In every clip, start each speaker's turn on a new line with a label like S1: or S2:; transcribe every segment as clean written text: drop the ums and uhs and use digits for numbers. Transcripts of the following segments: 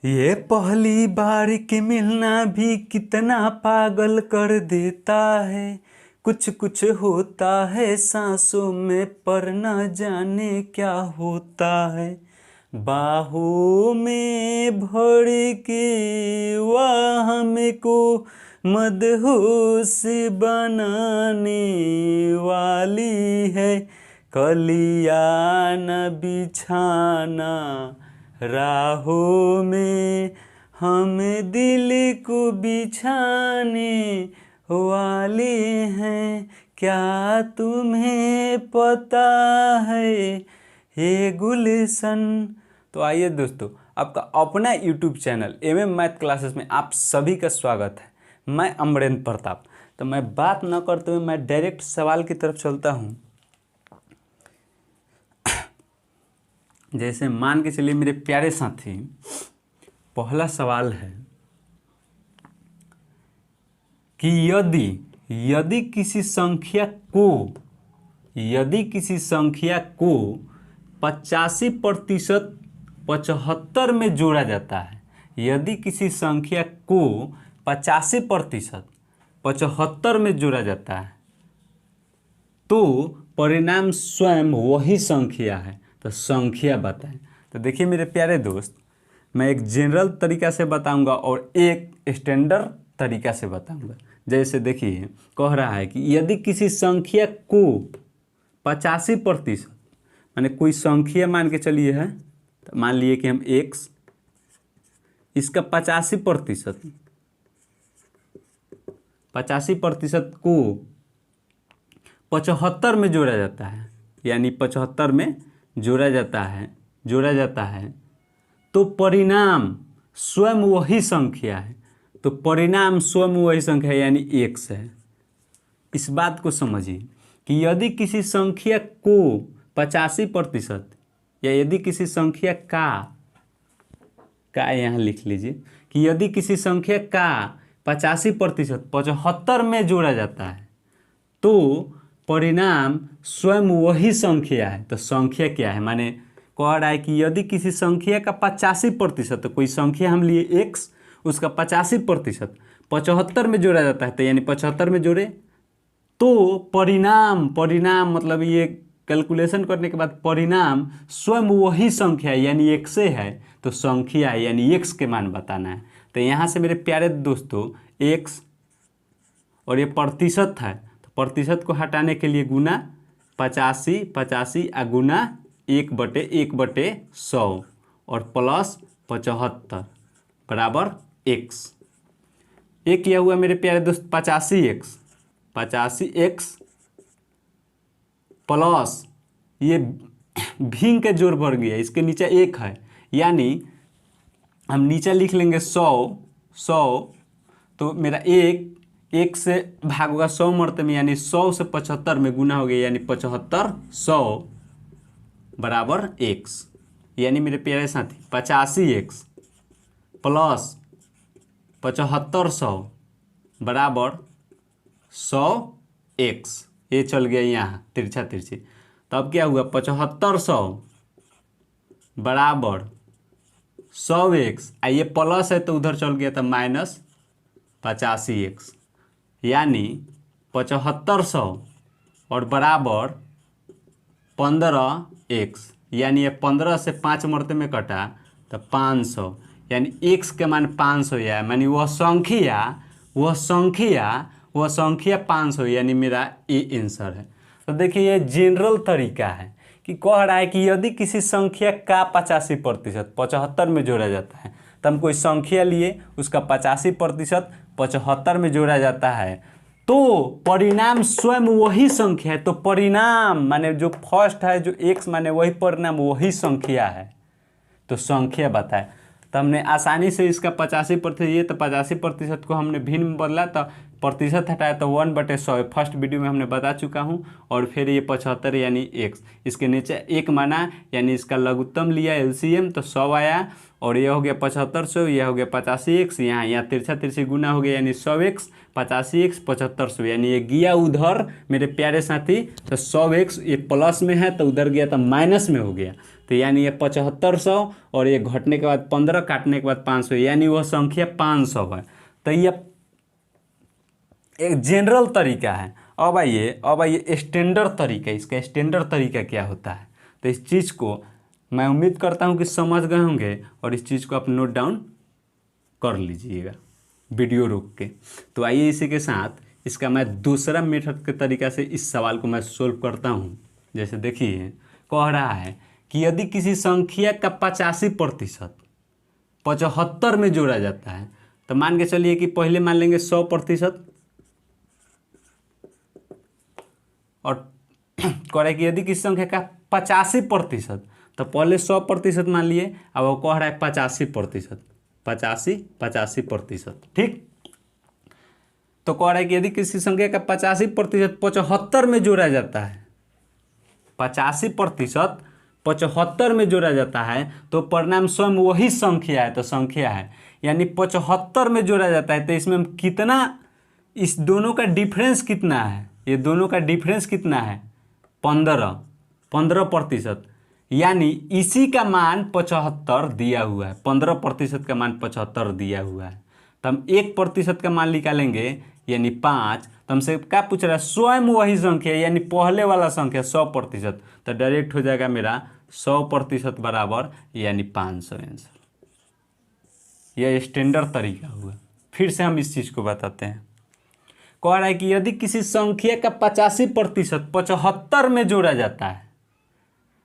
S1: ये पहली बार के मिलना भी कितना पागल कर देता है। कुछ कुछ होता है सांसों में पर न जाने क्या होता है। बाहों में भर के वह हमको मदहोश बनाने वाली है। कलिया न बिछाना राहों में, हम दिल को बिछाने वाले हैं। क्या तुम्हें पता है ये गुलशन। तो आइए दोस्तों, आपका अपना YouTube channel MM math classes में आप सभी का स्वागत है। मैं अमरेंद्र प्रताप। तो मैं बात न करते हुए मैं डायरेक्ट सवाल की तरफ चलता हूँ। जैसे मान के चलिए मेरे प्यारे साथी, पहला सवाल है कि यदि किसी संख्या को 85% 75 में जोड़ा जाता है। यदि किसी संख्या को 85% 75 में जोड़ा जाता है तो परिणाम स्वयं वही संख्या है। तो संख्या बताएं। तो देखिए मेरे प्यारे दोस्त, मैं एक जनरल तरीका से बताऊंगा और एक स्टैंडर्ड तरीका से बताऊंगा। जैसे देखिए कह रहा है कि यदि किसी संख्या को 85% माने कोई संख्या मान के चलिए है, तो मान लिए कि हम x, इसका 85% को 75 में जोड़ा जाता है, यानी 75 में जोड़ा जाता है तो परिणाम स्वयं वही संख्या है। तो परिणाम स्वयं वही संख्या है यानी x है। इस बात को समझिए कि यदि किसी संख्या को 85% या यदि किसी संख्या का यहाँ लिख लीजिए कि यदि किसी संख्या का 85% 75 में जोड़ा जाता है तो परिणाम स्वयं वही संख्या है। तो संख्या क्या है, माने कह रहा है कि यदि किसी संख्या का 85%, तो कोई संख्या हम लिए x, उसका 85% 75 में जोड़ा जाता है, तो यानी 75 में जोड़े तो परिणाम मतलब ये कैलकुलेशन करने के बाद परिणाम स्वयं वही संख्या है यानी x है। तो संख्या है यानी x के मान बताना है। तो यहाँ से मेरे प्यारे दोस्तों x और ये प्रतिशत है, तो प्रतिशत को हटाने के लिए गुना 85 आ गुना 1/1/100 और प्लस 75 बराबर x। ये किया हुआ मेरे प्यारे दोस्त 85x प्लस ये भिंग के जोड़ भर गया, इसके नीचे 1 है, यानी हम नीचे लिख लेंगे 100। तो मेरा 1 से भाग होगा 100 मरते में, यानी 100 से 75 में गुना हो गया, यानी 75/100 बराबर x। यानी मेरे प्यारे साथी 85x प्लस 75/100 बराबर 100x। ये चल गया यहाँ तिरछा। तो अब क्या हुआ 75/100 बराबर 100x। ये प्लस है तो उधर चल गया था माइनस 85x, यानी 75/100 और बराबर 15x। यानी ये 15 से 5 मरते में कटा तो 500, यानी x के मान 500 है, यानी वह संख्या 500, यानी मेरा ये आंसर है। तो देखिए ये जनरल तरीका है कि कह रहा है कि यदि किसी संख्या का 85% 75 में जोड़ा जाता है, तो हम कोई संख्या लिए उसका 85% 75 में जोड़ा जाता है तो परिणाम स्वयं वही संख्या है। तो परिणाम माने जो फर्स्ट है, जो x माने वही परिणाम वही संख्या है। तो संख्या बताए। तो हमने आसानी से इसका 85% ये, तो 85% को हमने भिन्न में बदला, तो प्रतिशत हटाया तो 1/100 फर्स्ट वीडियो में हमने बता चुका हूँ। और फिर ये 75 यानी x, इसके नीचे 1 माना, यानी इसका लघुत्तम लिया LCM तो 100 आया और ये हो गया 7500, यह हो गया 85x, यहाँ तिरछा तिरछी गुना हो गया यानी 100x, 85x 7500, यानी ये गया उधर मेरे प्यारे साथी तो 100x ये प्लस में है तो उधर गया तो माइनस में हो गया, तो यानी ये 7500 और ये घटने के बाद 15 काटने के बाद 500, यानी वह संख्या 500 है। तो ये एक जनरल तरीका है। अब आइए स्टैंडर्ड तरीका, इसका स्टैंडर्ड तरीका क्या होता है, तो इस चीज़ को मैं उम्मीद करता हूँ कि समझ गए होंगे और इस चीज़ को आप नोट डाउन कर लीजिएगा वीडियो रोक के। तो आइए इसी के साथ इसका मैं दूसरा मेथड के तरीका से इस सवाल को मैं सोल्व करता हूँ। जैसे देखिए कह रहा है कि यदि किसी संख्या का 85% 75 में जोड़ा जाता है, तो मान के चलिए कि पहले मान लेंगे 100% और कह रहा है कि यदि किसी संख्या का 85%, तो पहले 100% मान लिए, अब वो कह रहा है 85%, 85%, ठीक। तो कह रहा है कि यदि किसी संख्या का 85% 75 में जोड़ा जाता है, 85% 75 में जोड़ा जाता है, तो परिणाम स्वयं वही संख्या है, तो संख्या है यानी 75 में जोड़ा जाता है, तो इसमें हम कितना, इस दोनों का डिफरेंस कितना है, ये दोनों का डिफरेंस कितना है 15%, यानी इसी का मान 75 दिया हुआ है, 15% का मान 75 दिया हुआ है, तो हम 1% का मान निकालेंगे यानी 5, तो हमसे क्या पूछ रहा है स्वयं वही संख्या यानी पहले वाला संख्या 100%, तो डायरेक्ट हो जाएगा मेरा 100% बराबर यानी 500 आंसर। यह स्टैंडर्ड तरीका हुआ। फिर से हम इस चीज़ को बताते हैं। कह रहा है कि यदि किसी संख्या का 85% 75 में जोड़ा जाता है,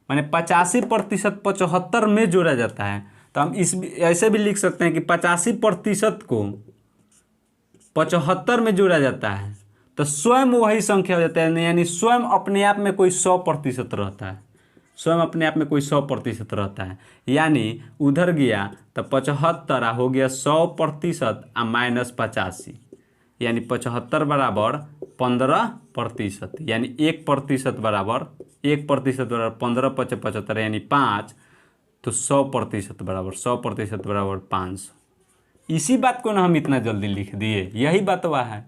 S1: माने 85% 75 में जोड़ा जाता है, तो हम इस ऐसे भी लिख सकते हैं कि 85% को 75 में जोड़ा जाता है तो स्वयं वही संख्या हो जाता है, यानी स्वयं अपने आप में कोई 100% रहता है, स्वयं अपने आप में कोई 100% रहता है, यानी उधर गया तो 75 हो गया 100% माइनस 85, यानी 75 बराबर 15%, यानी 1% बराबर 15 × 75 यानी 5, तो 100% बराबर 100% बराबर 500। इसी बात को ना हम इतना जल्दी लिख दिए, यही बात वह है।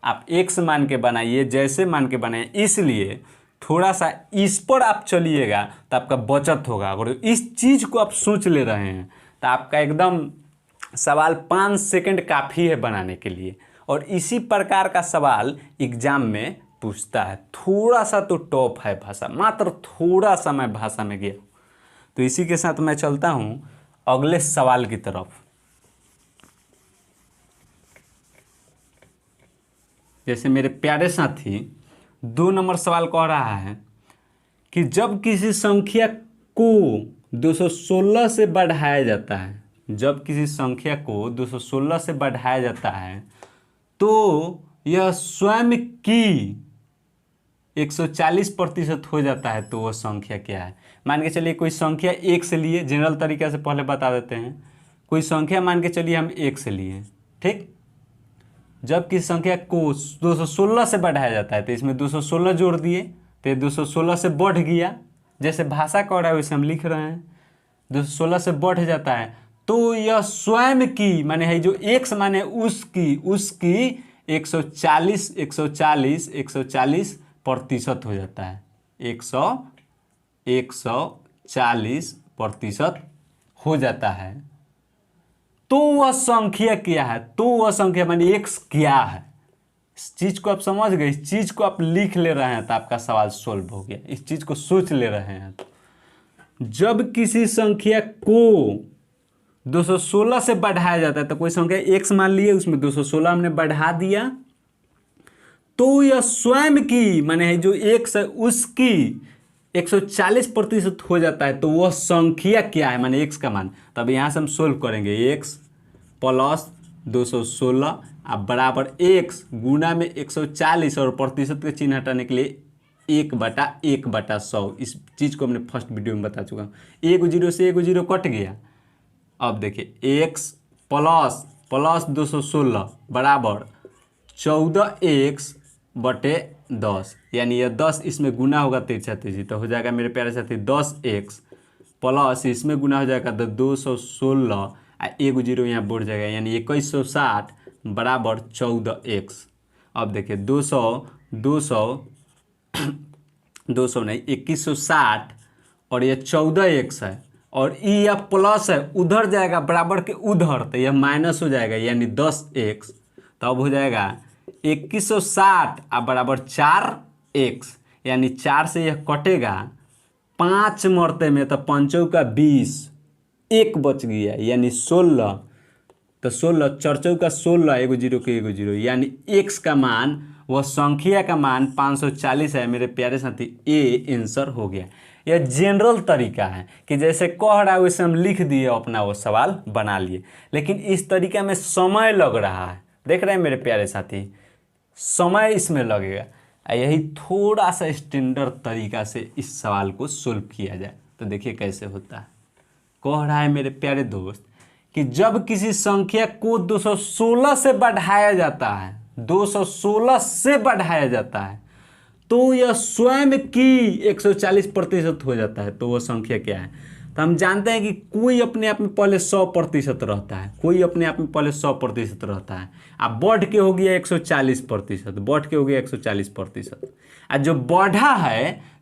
S1: आप x मान के बनाइए, जैसे मान के बनाइए, इसलिए थोड़ा सा इस पर आप चलिएगा तो आपका बचत होगा। अगर इस चीज़ को आप सोच ले रहे हैं तो आपका एकदम सवाल 5 सेकंड काफ़ी है बनाने के लिए, और इसी प्रकार का सवाल एग्जाम में पूछता है। थोड़ा सा तो टॉप है भाषा, मात्र थोड़ा सा मैं भाषा में गया। तो इसी के साथ मैं चलता हूँ अगले सवाल की तरफ। जैसे मेरे प्यारे साथी 2 नंबर सवाल कह रहा है कि जब किसी संख्या को 216 से बढ़ाया जाता है, जब किसी संख्या को 216 से बढ़ाया जाता है तो यह स्वयं की 140% हो जाता है, तो वह संख्या क्या है। मान के चलिए कोई संख्या 1 से लिए, जनरल तरीके से पहले बता देते हैं। कोई संख्या मान के चलिए हम 1 से लिए, ठीक। जब किसी संख्या को 216 से बढ़ाया जाता है तो इसमें 216 जोड़ दिए तो ये 216 से बढ़ गया, जैसे भाषा कह रहा है वैसे हम लिख रहे हैं। 216 से बढ़ जाता है तो यह स्वयं की माने है जो x माने उसकी 140% हो जाता है, 140% हो जाता है। तो वह संख्या क्या है, तो वह संख्या माने x क्या है। इस चीज़ को आप समझ गए, इस चीज़ को आप लिख ले रहे हैं तो आपका सवाल सोल्व हो गया। इस चीज़ को सोच ले रहे हैं तो जब किसी संख्या को 216 से बढ़ाया जाता है, तो कोई संख्या x मान लिए, उसमें 216 हमने बढ़ा दिया, तो यह स्वयं की माने है जो x है उसकी 140% हो जाता है, तो वह संख्या क्या है माने x का मान। तब यहाँ से हम सोल्व करेंगे x प्लस 216 अब बराबर x गुना में 140 और प्रतिशत के चिन्ह हटाने के लिए 1/1/100। इस चीज़ को हमने फर्स्ट वीडियो में बता चुका हूँ। 1 0 से 1 0 कट गया। अब देखिए x प्लस 216 बराबर 14x/10, यानी यह 10 इसमें गुना होगा तिरछा तिरछी, तो हो जाएगा मेरे प्यारे साथी 10x प्लस इसमें गुना हो जाएगा तो 216 एक जीरो यहाँ बढ़ जाएगा, यानी 2160 बराबर 14x। अब देखिए 200 नहीं 2160 और ये 14x है, और यह प्लस है उधर जाएगा बराबर के उधर, तो यह माइनस हो जाएगा यानी 10x। तब हो जाएगा 2160 बराबर 4x, यानी 4 से यह कटेगा 5 मरते में, तो 5 का 20, एक बच गया यानी 16। तो 16 4 का 16 एगो जीरो के एगो जीरो, यानी x का मान वह संख्या का मान 540 है मेरे प्यारे साथी। ए आंसर हो गया। यह जनरल तरीका है कि जैसे कह रहा है वैसे हम लिख दिए, अपना वो सवाल बना लिए, लेकिन इस तरीका में समय लग रहा है। देख रहे हैं मेरे प्यारे साथी, समय इसमें लगेगा। यही थोड़ा सा स्टैंडर्ड तरीका से इस सवाल को सोल्व किया जाए तो देखिए कैसे होता है। कह रहा है मेरे प्यारे दोस्त कि जब किसी संख्या को 216 से बढ़ाया जाता है, 216 से बढ़ाया जाता है, तो यह स्वयं की 140% हो जाता है। तो वह संख्या क्या है? तो हम जानते हैं कि कोई अपने आप में पहले 100% रहता है, कोई अपने आप में पहले 100% रहता है। अब बढ़ के हो गया 140%, बढ़ के हो गया 140%। और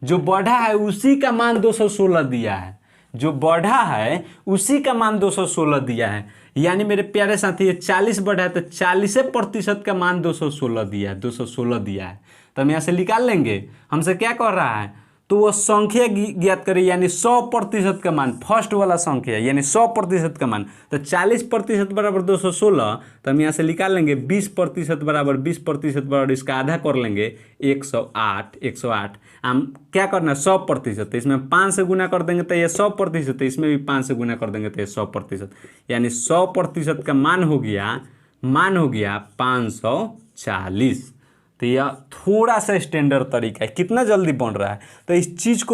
S1: जो बढ़ा है उसी का मान 216 दिया है, जो बढ़ा है उसी का मान 216 दिया है। यानी मेरे प्यारे साथी ये 40 बढ़ा है तो 40% का मान 216 दिया है, 216 दिया है। तो हम यहाँ से निकाल लेंगे, हमसे क्या कर रहा है, तो वो संख्या ज्ञात करें, यानी 100% का मान, फर्स्ट वाला संख्या यानी 100% का मान। तो 40% बराबर 216, तो हम यहाँ से निकाल लेंगे 20% बराबर 20% बराबर इसका आधा कर लेंगे 108। हम क्या करना है 100%, तो इसमें 5 से गुना कर देंगे तो ये 100%, इसमें भी 5 से गुना कर देंगे तो ये 100%, यानी 100% का मान हो गया 540। तो यह थोड़ा सा स्टैंडर्ड तरीका है। कितना जल्दी बन रहा है, तो इस चीज़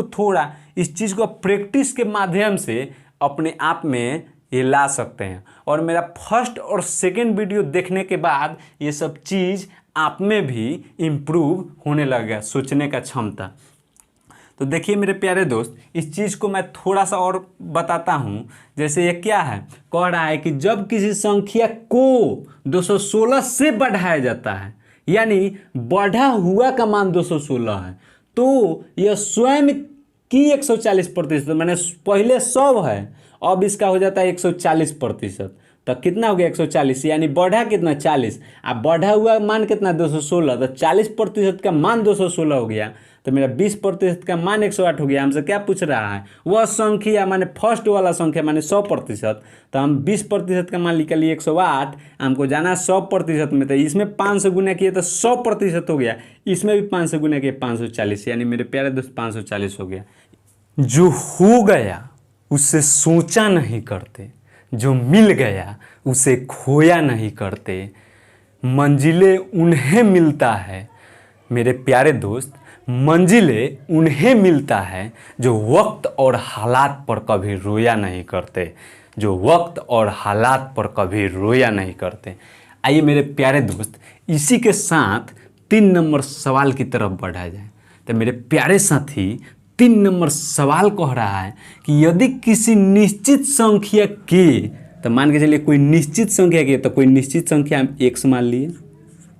S1: को प्रैक्टिस के माध्यम से अपने आप में ये ला सकते हैं। और मेरा फर्स्ट और सेकंड वीडियो देखने के बाद ये सब चीज़ आप में भी इम्प्रूव होने लगेगा, सोचने का क्षमता। तो देखिए मेरे प्यारे दोस्त, इस चीज़ को मैं थोड़ा सा और बताता हूँ। जैसे ये क्या है, कह रहा है कि जब किसी संख्या को 216 से बढ़ाया जाता है, यानी बढ़ा हुआ का मान 216 है, तो यह स्वयं की 140%, मैंने पहले 100 है, अब इसका हो जाता है 140%। तो कितना हो गया 140, यानी बढ़ा कितना 40, अब बढ़ा हुआ मान कितना 216, तो 40% का मान 216 हो गया, तो मेरा 20% का मान 108 हो गया। हमसे क्या पूछ रहा है, वह संख्या माने फर्स्ट वाला संख्या माने 100%, तो हम 20% का मान निकालिए 108, हमको जाना 100% में, तो इसमें 5 से गुना किए तो 100% हो गया, इसमें भी 5 से गुना किए 540, यानी मेरे प्यारे दोस्त 540 हो गया। जो हो गया उससे सोचा नहीं करते, जो मिल गया उसे खोया नहीं करते, मंजिलें उन्हें मिलता है मेरे प्यारे दोस्त, मंजिलें उन्हें मिलता है जो वक्त और हालात पर कभी रोया नहीं करते, जो वक्त और हालात पर कभी रोया नहीं करते। आइए मेरे प्यारे दोस्त, इसी के साथ 3 नंबर सवाल की तरफ बढ़ा जाए। तो मेरे प्यारे साथी, 3 नंबर सवाल कह रहा है कि यदि किसी निश्चित संख्या के, तो मान के चलिए कोई निश्चित संख्या की, तो कोई निश्चित संख्या हम x मान लिए,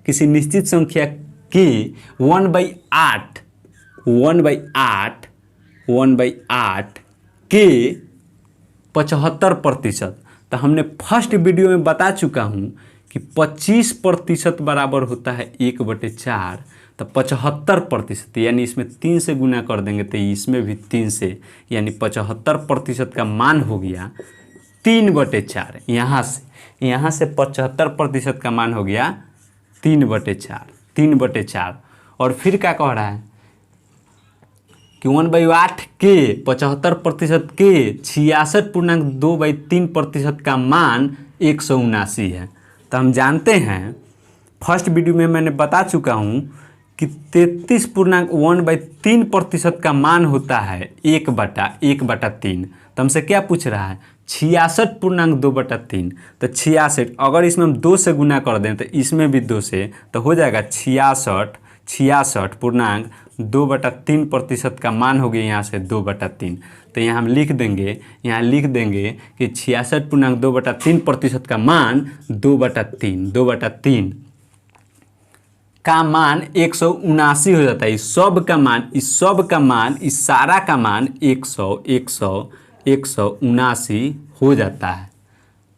S1: किसी निश्चित संख्या के 1/8 के 75%, तो हमने फर्स्ट वीडियो में बता चुका हूँ कि 25% बराबर होता है 1/4, तो 75%, यानी इसमें 3 से गुना कर देंगे तो इसमें भी 3 से, यानी 75% का मान हो गया 3/4। यहाँ से 75% का मान हो गया 3/4। और फिर क्या कह रहा है कि 1/8 के 75% के 66.2/3% का मान 179 है। तो हम जानते हैं, फर्स्ट वीडियो में मैंने बता चुका हूँ कि 33.1/3% का मान होता है 1/3। तो हमसे क्या पूछ रहा है 66.2/3, तो 66, अगर इसमें हम 2 से गुना कर दें तो इसमें भी 2 से, तो हो जाएगा 66.2 2/3% का मान हो गया यहाँ से 2/3। तो यहाँ हम लिख देंगे, यहाँ लिख देंगे कि 66.2/3% का मान 2/3 का मान 179 हो जाता है। इस सब का मान, इस सारा का मान 179 हो जाता है।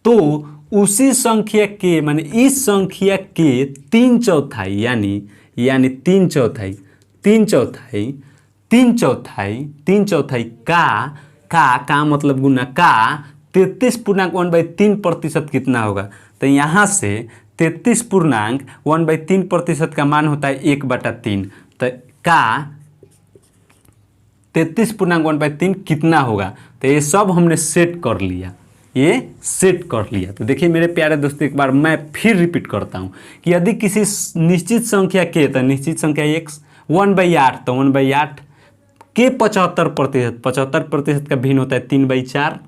S1: तो उसी संख्या के माने इस संख्या के 3/4 यानी 3/4 का मतलब गुना का 33.1/3% कितना होगा। तो यहाँ से 33.1/3% का मान होता है 1/3। तो का 33.1/3 कितना होगा। तो ये सब हमने सेट कर लिया, तो देखिए मेरे प्यारे दोस्तों, एक बार मैं फिर रिपीट करता हूँ कि यदि किसी निश्चित संख्या के, तो निश्चित संख्या x 1/8, तो 1/8 के 75% का भिन्न होता है 3/4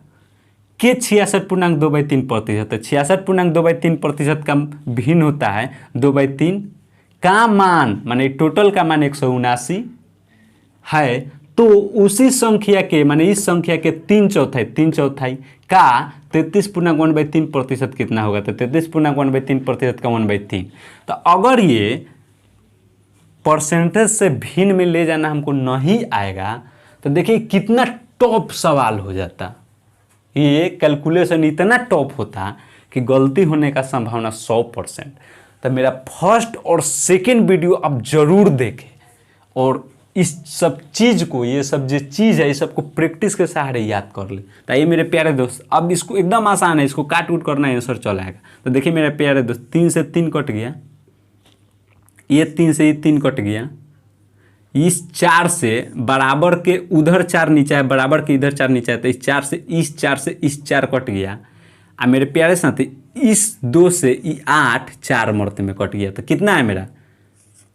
S1: के 66.2/3%, तो 66.2/3% का भिन्न होता है 2/3 का मान, माने टोटल का मान 179 है। तो उसी संख्या के माने इस संख्या के 3/4 का 33.1/3% कितना होगा। तो 33.1/3% का 1/3। तो अगर ये परसेंटेज से भिन्न में ले जाना हमको नहीं आएगा तो देखिए कितना टॉप सवाल हो जाता। ये कैलकुलेशन इतना टॉप होता कि गलती होने का संभावना 100%। तो मेरा फर्स्ट और सेकेंड वीडियो आप जरूर देखें और इस सब चीज़ को, ये सब जो चीज़ है, इस सबको प्रैक्टिस के सहारे याद कर ले। तो ये मेरे प्यारे दोस्त, अब इसको एकदम आसान है, इसको काट उट करना आंसर चल आएगा। तो देखिए मेरे प्यारे दोस्त, 3 से 3 कट गया, ये 3 से ये 3 कट गया, इस 4 से बराबर के उधर 4 नीचा है, बराबर के इधर 4 नीचा है, तो इस 4 से इस 4 कट गया। और मेरे प्यारे साथी, इस 2 से 8 4 मरते में कट गया। तो कितना है मेरा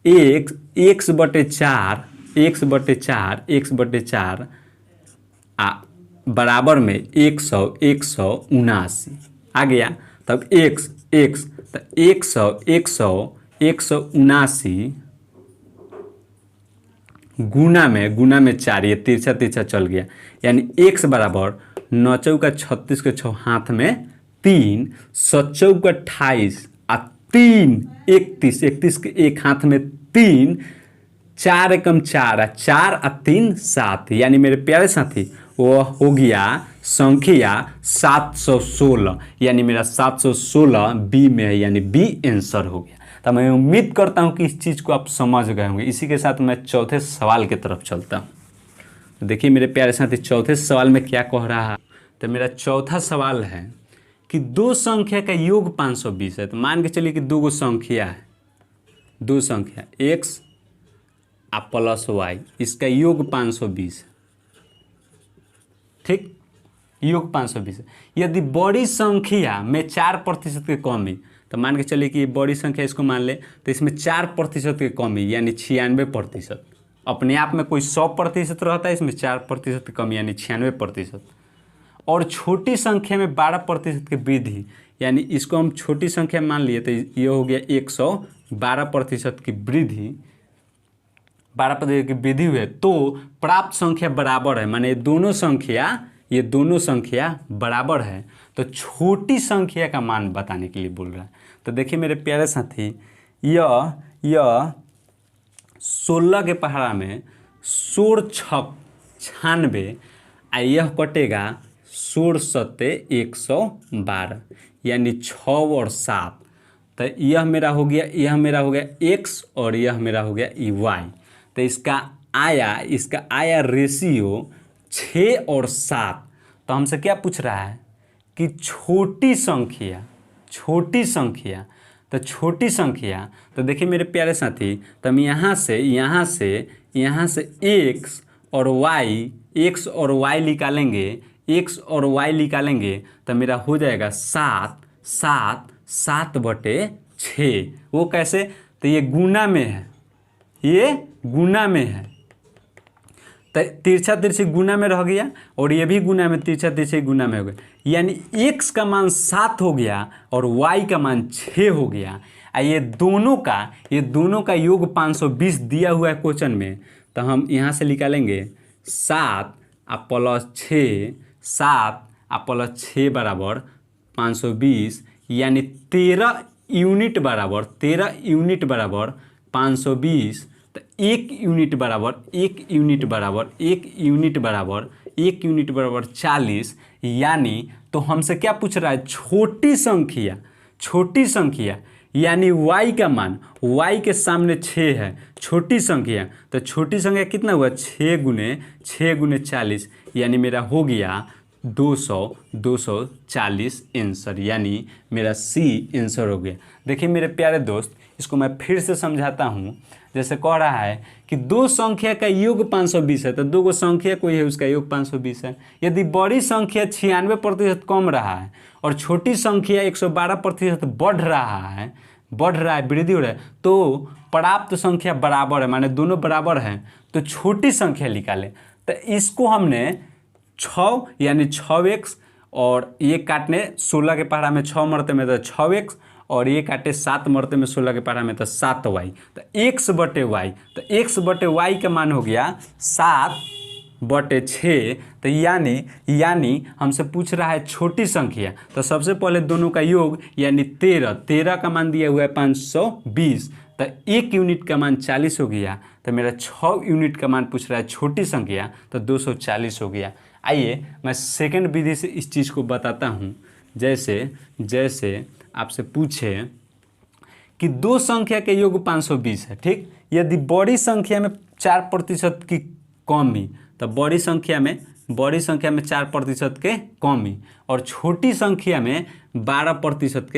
S1: x/4 बराबर में 179 आ गया। तब x तो 179 गुना में 4, ये तिरछा चल गया, यानी x बराबर 9 चौका 36 के 6 हाथ में 3, 7 चौका 28 आ 3 31 के 1 हाथ में 3, 4 एकम 4 आ 4 आ 3 7, यानी मेरे प्यारे साथी वो हो गया संख्या 716, यानी मेरा 716 बी में है, यानी बी आंसर हो गया। तो मैं उम्मीद करता हूं कि इस चीज़ को आप समझ गए होंगे। इसी के साथ मैं चौथे सवाल की तरफ चलता हूं। तो देखिए मेरे प्यारे साथी, चौथे सवाल में क्या कह रहा है। तो मेरा चौथा सवाल है कि दो संख्या का योग 520 है। तो मान के चलिए कि दो गो संख्या है, दो संख्या x आ प्लस y, इसका योग 520 है, ठीक, योग 520 है। यदि बड़ी संख्या में 4% की कमी, तो मान के चलिए कि बड़ी संख्या इसको मान ले, तो इसमें 4% की कमी यानी 96%। अपने आप में कोई 100% रहता है, इसमें 4% की कमी यानी 96%। और छोटी संख्या में 12% की वृद्धि, यानी इसको हम छोटी संख्या मान लिए, तो ये हो गया 112% की वृद्धि, 12% की वृद्धि हुई, तो प्राप्त संख्या बराबर है, माने ये दोनों संख्या बराबर है। तो छोटी संख्या का मान बताने के लिए बोल रहा है। तो देखिए मेरे प्यारे साथी, यह 16 के पहाड़ा में 16 छक 96 आ यह कटेगा 16 सत्ते 112, यानी 6 और 7। तो यह मेरा हो गया x और यह मेरा हो गया y। तो इसका आया रेशियो 6 और 7। तो हमसे क्या पूछ रहा है कि छोटी संख्या, तो छोटी संख्या, तो देखिए मेरे प्यारे साथी, तो हम यहाँ से x और y निकालेंगे, तो मेरा हो जाएगा 7/6। वो कैसे, तो ये गुना में है, तो तिरछा तिरछी गुना में रह गया और ये भी गुना में, तिरछा तिरछी गुना में हो गया, यानी x का मान 7 हो गया और y का मान 6 हो गया। ये दोनों का योग 520 दिया हुआ है क्वेश्चन में। तो हम यहाँ से निकालेंगे 7 आ प्लस 6, 7 आ प्लस 6 बराबर 520, यानी 13 यूनिट बराबर 520। तो 1 यूनिट बराबर 40, यानी तो हमसे क्या पूछ रहा है, छोटी संख्या यानी y का मान, y के सामने 6 है, छोटी संख्या, तो छोटी संख्या कितना हुआ, 6 गुने 40, यानी मेरा हो गया 240 आंसर, यानी मेरा सी आंसर हो गया। देखिए मेरे प्यारे दोस्त, इसको मैं फिर से समझाता हूँ। जैसे कह रहा है कि दो संख्या का योग 520 है, तो दो गो संख्या कोई है उसका योग 520 है। यदि बड़ी संख्या 96% कम रहा है और छोटी संख्या 112% बढ़ रहा है, वृद्धि हो रहा है, तो प्राप्त संख्या बराबर है, माने दोनों बराबर हैं, तो छोटी संख्या निकालें। तो इसको हमने 6 यानी 6x, और ये काटने 16 के पहाड़ा में 6 मरते में तो 6x, और ये काटे 7 मरते में 16 के पहाड़ा में तो 7y, तो x बटे y, तो x बटे y का मान हो गया 7/6। तो यानी हमसे पूछ रहा है छोटी संख्या, तो सबसे पहले दोनों का योग यानी 13 का मान दिया हुआ है 520, तो 1 यूनिट का मान 40 हो गया। तो मेरा 6 यूनिट का मान पूछ रहा है छोटी संख्या, तो 240 हो गया। आइए मैं सेकंड विधि से इस चीज़ को बताता हूँ। जैसे आपसे पूछे कि दो संख्या के योग 520 है, ठीक। यदि बड़ी संख्या में 4% की कमी, तो बड़ी संख्या में 4% के कमी, और छोटी संख्या में 12%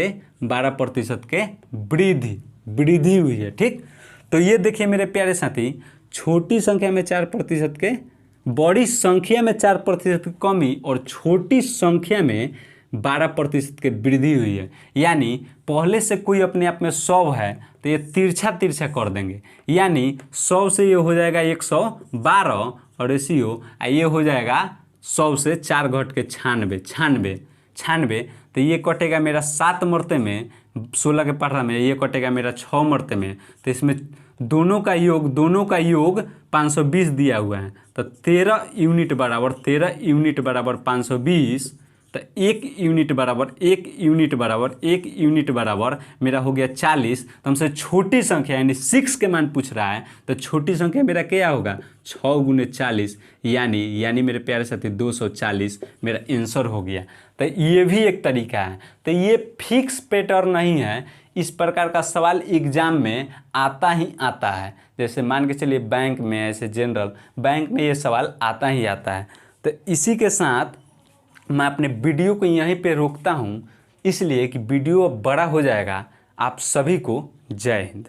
S1: के वृद्धि हुई है, ठीक। तो ये देखिए मेरे प्यारे साथी, छोटी संख्या में 4% के, बड़ी संख्या में 4% की कमी और छोटी संख्या में 12% की वृद्धि हुई है। यानी पहले से कोई अपने आप में 100 है तो ये तिरछा कर देंगे, यानी 100 से ये हो जाएगा 112, और रेशियो ये हो जाएगा 100 से 4 घट के 96, तो ये कटेगा मेरा 7 मरते में, 16 के पहाड़ा में ये कटेगा मेरा 6 मरते में, तो इसमें दोनों का योग 520 दिया हुआ है, तो 13 यूनिट बराबर 520, तो 1 यूनिट बराबर मेरा हो गया 40। तो हमसे छोटी संख्या यानी 6 के मान पूछ रहा है, तो छोटी संख्या मेरा क्या होगा, 6 गुने 40, यानी मेरे प्यारे साथी 240 मेरा आंसर हो गया। तो ये भी एक तरीका है। तो ये फिक्स पैटर्न नहीं है, इस प्रकार का सवाल एग्जाम में आता ही आता है। जैसे मान के चलिए बैंक में, ऐसे जनरल बैंक में ये सवाल आता ही आता है। तो इसी के साथ मैं अपने वीडियो को यहीं पे रोकता हूँ, इसलिए कि वीडियो अब बड़ा हो जाएगा। आप सभी को जय हिंद।